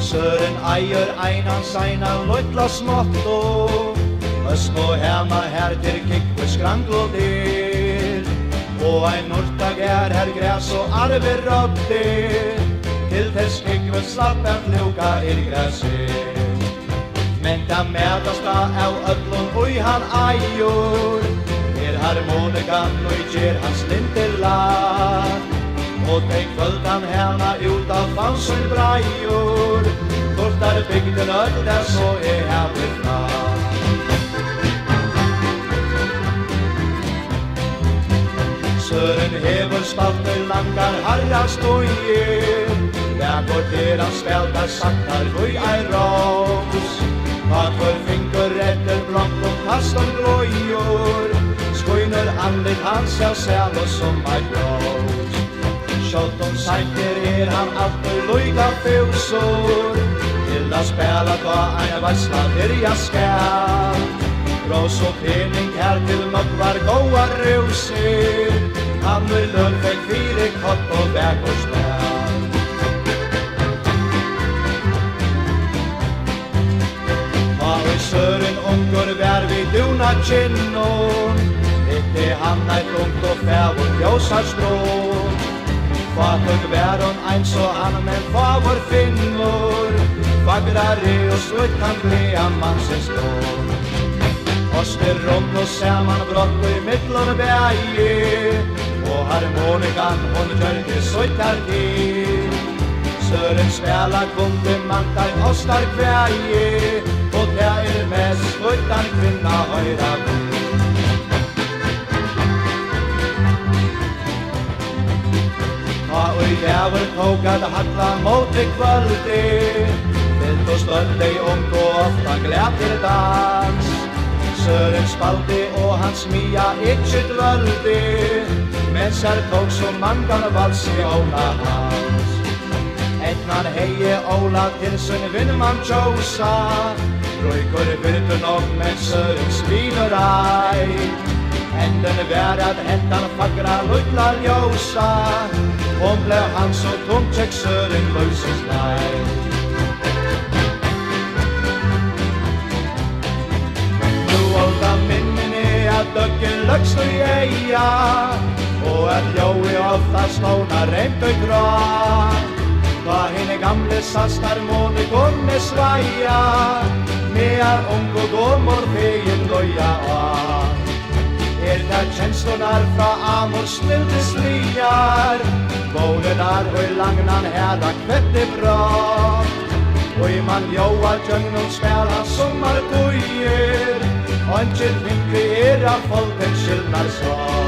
Søren eier einan seina løytla småtto, små hema her til kikk og skranglodir, og ein nortdag her græs og arver råddir, til tess kikk og slapp en luka græsir. Men ta mætast av öllun ui han eier, harmonikan og gjer hans lindelag, og tenk kvöldan hana ut av fansun breior, kortar bygden öll så hever fra. Søren hever spalter langar harras tøyer, der går der han speltar saktar ui ei rås, at for fingur etter blank og kastar gløyer, skoiner andlet hans selv som ei blås. Sjålton seiker han alltid luiga fusor, til a spela da ein vassla byrja skal. Brås og pening her til mögvar goa rusir, han løn fekk 4 kott og bæk og spel. Søren ungur vær vi duna kinnon, ikke han eit ungt og fævor bjósar strån. Fatug vær hon ein så han men favor finnor, fagrari og slutt kan blea mannsens strån. Oster rom og saman brott i mittlun bægi, og harmonikan hon gjørte sutt til. Søren spela kunde mantai ostar kvægi, og det mest utan kvinna høyra bil. Ta ui dæver tókad halla móti kvöldi, vilt og stöldi og ofta glætir dans. Søren spaldi og hans mia ikkje dvöldi, mens tók så mangan vals i óna hans. Etnan heie óla til sin vinnmann tjósa, Røykur byrtu nok med Søren sviler ei. Enden vær at hentan fagra luttla ljósa, og ble han så tomt tjekk Søren løses nei. Nu olda minnene at døkken løgst og eia, og at jói ofta ståna rent og grå. Da henne gamle sastar måne komme sveia, mear ung og gomor fegin loja av. Der kjenslonar fra amor snilde sliar, bånenar og langnan herra kvette bra. Og i man joa tjøgnum spela sommar tøyer, og en kjell vinkri era folken skilnar så.